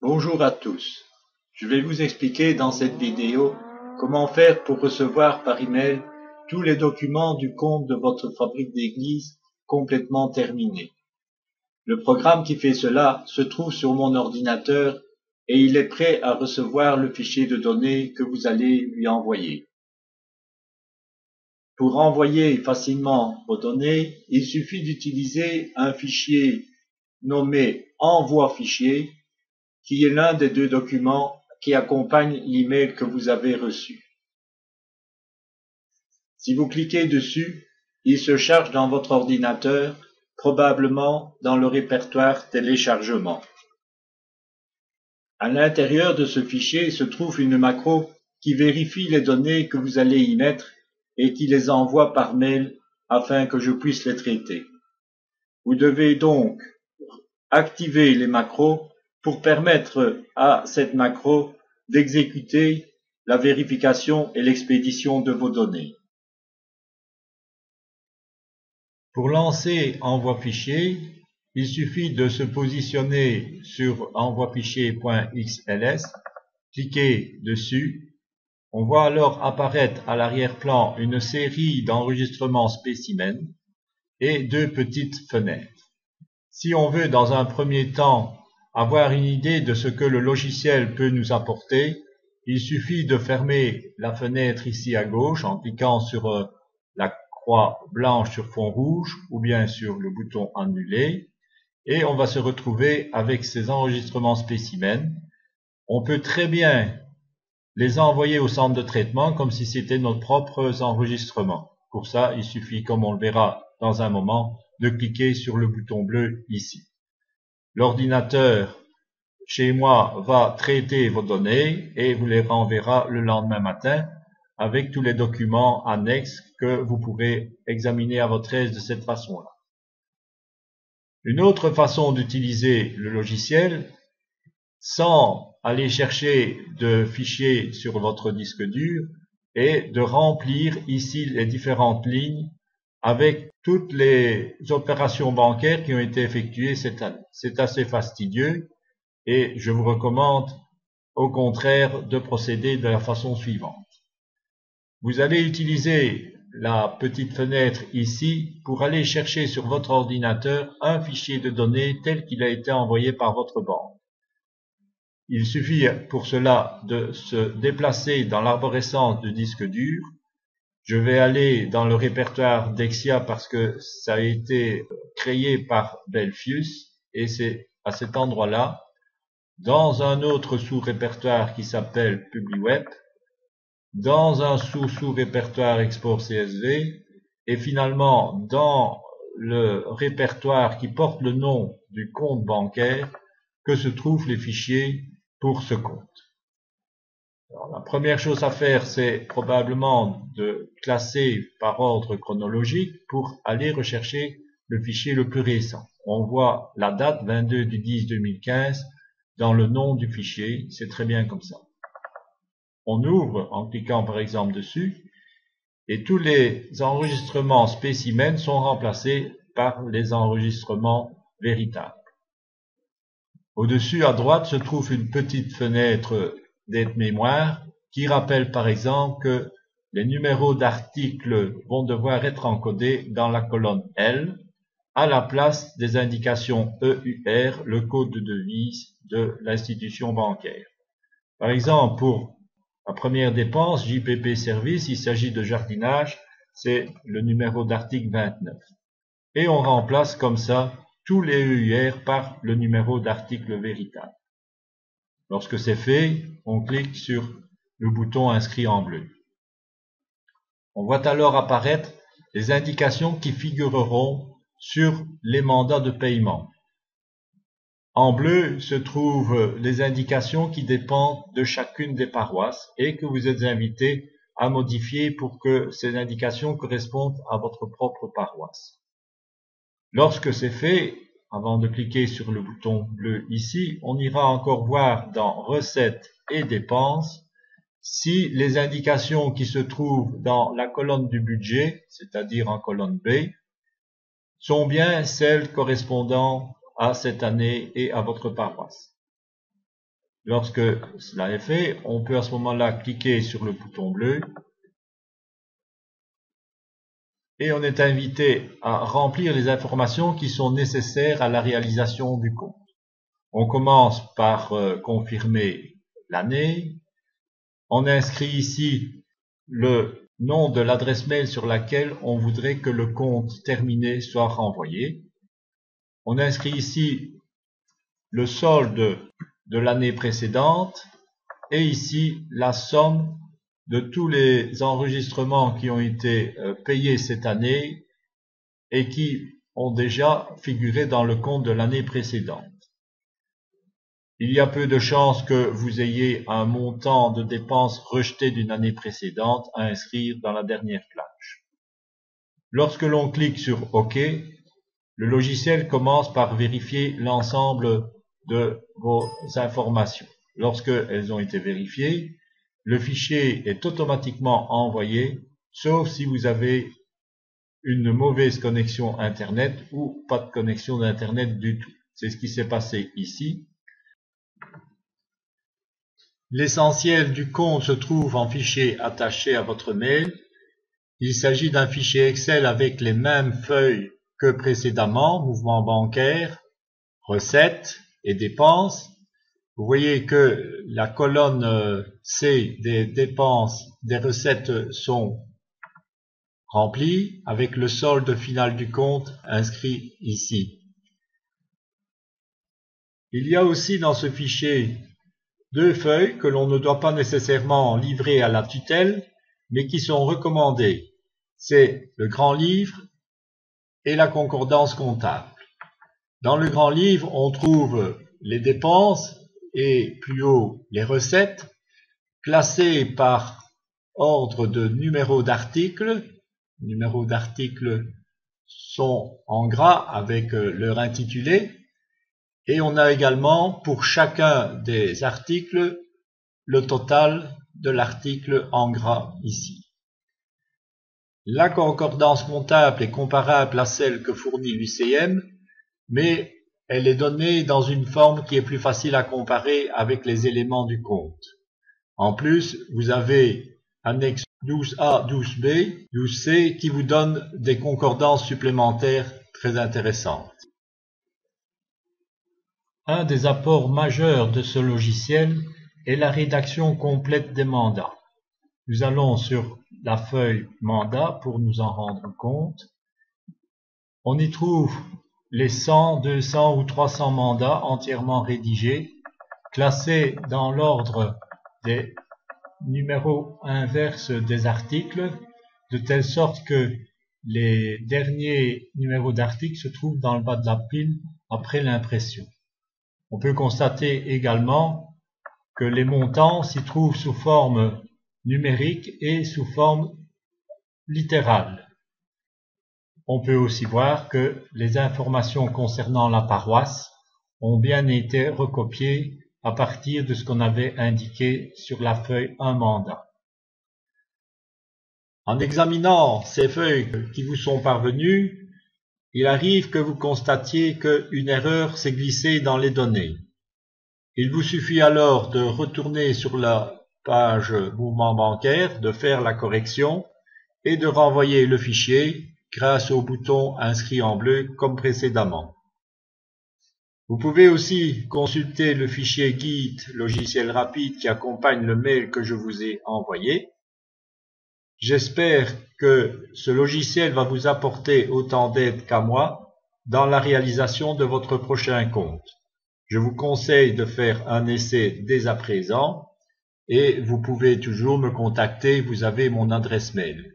Bonjour à tous. Je vais vous expliquer dans cette vidéo comment faire pour recevoir par email tous les documents du compte de votre fabrique d'église complètement terminés. Le programme qui fait cela se trouve sur mon ordinateur et il est prêt à recevoir le fichier de données que vous allez lui envoyer. Pour envoyer facilement vos données, il suffit d'utiliser un fichier nommé Envoi fichier qui est l'un des deux documents qui accompagnent l'email que vous avez reçu. Si vous cliquez dessus, il se charge dans votre ordinateur, probablement dans le répertoire téléchargement. À l'intérieur de ce fichier se trouve une macro qui vérifie les données que vous allez y mettre et qui les envoie par mail afin que je puisse les traiter. Vous devez donc activer les macros pour permettre à cette macro d'exécuter la vérification et l'expédition de vos données. Pour lancer Envoi fichier, il suffit de se positionner sur envoifichier.xls, cliquer dessus. On voit alors apparaître à l'arrière-plan une série d'enregistrements spécimens et deux petites fenêtres. Si on veut dans un premier temps avoir une idée de ce que le logiciel peut nous apporter, il suffit de fermer la fenêtre ici à gauche en cliquant sur la croix blanche sur fond rouge ou bien sur le bouton annuler et on va se retrouver avec ces enregistrements spécimens. On peut très bien les envoyer au centre de traitement comme si c'était nos propres enregistrements. Pour ça, il suffit, comme on le verra dans un moment, de cliquer sur le bouton bleu ici. L'ordinateur chez moi va traiter vos données et vous les renverra le lendemain matin avec tous les documents annexes que vous pourrez examiner à votre aise de cette façon-là. Une autre façon d'utiliser le logiciel, sans aller chercher de fichiers sur votre disque dur, est de remplir ici les différentes lignes avec toutes les opérations bancaires qui ont été effectuées cette année. C'est assez fastidieux et je vous recommande au contraire de procéder de la façon suivante. Vous allez utiliser la petite fenêtre ici pour aller chercher sur votre ordinateur un fichier de données tel qu'il a été envoyé par votre banque. Il suffit pour cela de se déplacer dans l'arborescence du disque dur. Je vais aller dans le répertoire Dexia parce que ça a été créé par Belfius et c'est à cet endroit-là, dans un autre sous-répertoire qui s'appelle PubliWeb, dans un sous-répertoire Export CSV et finalement dans le répertoire qui porte le nom du compte bancaire que se trouvent les fichiers pour ce compte. Alors, la première chose à faire, c'est probablement de classer par ordre chronologique pour aller rechercher le fichier le plus récent. On voit la date 22/10/2015 dans le nom du fichier, c'est très bien comme ça. On ouvre en cliquant par exemple dessus et tous les enregistrements spécimens sont remplacés par les enregistrements véritables. Au-dessus à droite se trouve une petite fenêtre d'aide-mémoire qui rappelle par exemple que les numéros d'articles vont devoir être encodés dans la colonne L à la place des indications EUR, le code de devise de l'institution bancaire. Par exemple, pour la première dépense, JPP Service, il s'agit de jardinage, c'est le numéro d'article 29. Et on remplace comme ça tous les EUR par le numéro d'article véritable. Lorsque c'est fait, on clique sur le bouton inscrit en bleu. On voit alors apparaître les indications qui figureront sur les mandats de paiement. En bleu se trouvent les indications qui dépendent de chacune des paroisses et que vous êtes invité à modifier pour que ces indications correspondent à votre propre paroisse. Lorsque c'est fait, avant de cliquer sur le bouton bleu ici, on ira encore voir dans Recettes et Dépenses si les indications qui se trouvent dans la colonne du budget, c'est-à-dire en colonne B, sont bien celles correspondant à cette année et à votre paroisse. Lorsque cela est fait, on peut à ce moment-là cliquer sur le bouton bleu et on est invité à remplir les informations qui sont nécessaires à la réalisation du compte. On commence par confirmer l'année. On inscrit ici le nom de l'adresse mail sur laquelle on voudrait que le compte terminé soit renvoyé. On inscrit ici le solde de l'année précédente et ici la somme de tous les enregistrements qui ont été payés cette année et qui ont déjà figuré dans le compte de l'année précédente. Il y a peu de chances que vous ayez un montant de dépenses rejeté d'une année précédente à inscrire dans la dernière plage. Lorsque l'on clique sur OK, le logiciel commence par vérifier l'ensemble de vos informations. Lorsque elles ont été vérifiées, le fichier est automatiquement envoyé, sauf si vous avez une mauvaise connexion Internet ou pas de connexion d'Internet du tout. C'est ce qui s'est passé ici. L'essentiel du compte se trouve en fichier attaché à votre mail. Il s'agit d'un fichier Excel avec les mêmes feuilles que précédemment, mouvements bancaires, recettes et dépenses. Vous voyez que la colonne C des dépenses, des recettes sont remplies avec le solde final du compte inscrit ici. Il y a aussi dans ce fichier deux feuilles que l'on ne doit pas nécessairement livrer à la tutelle, mais qui sont recommandées. C'est le grand livre et la concordance comptable. Dans le grand livre, on trouve les dépenses et plus haut les recettes, classées par ordre de numéro d'article. Les numéros d'articles sont en gras avec leur intitulé. Et on a également pour chacun des articles le total de l'article en gras ici. La concordance comptable est comparable à celle que fournit l'UCM, mais elle est donnée dans une forme qui est plus facile à comparer avec les éléments du compte. En plus, vous avez annexe 12A, 12B, 12C qui vous donnent des concordances supplémentaires très intéressantes. Un des apports majeurs de ce logiciel est la rédaction complète des mandats. Nous allons sur la feuille mandat pour nous en rendre compte. On y trouve les 100, 200 ou 300 mandats entièrement rédigés, classés dans l'ordre des numéros inverses des articles, de telle sorte que les derniers numéros d'articles se trouvent dans le bas de la pile après l'impression. On peut constater également que les montants s'y trouvent sous forme numérique et sous forme littérale. On peut aussi voir que les informations concernant la paroisse ont bien été recopiées à partir de ce qu'on avait indiqué sur la feuille un mandat. En examinant ces feuilles qui vous sont parvenues, il arrive que vous constatiez qu'une erreur s'est glissée dans les données. Il vous suffit alors de retourner sur la page mouvement bancaire, de faire la correction et de renvoyer le fichier grâce au bouton inscrit en bleu comme précédemment. Vous pouvez aussi consulter le fichier guide logiciel rapide qui accompagne le mail que je vous ai envoyé. J'espère que ce logiciel va vous apporter autant d'aide qu'à moi dans la réalisation de votre prochain compte. Je vous conseille de faire un essai dès à présent et vous pouvez toujours me contacter, vous avez mon adresse mail.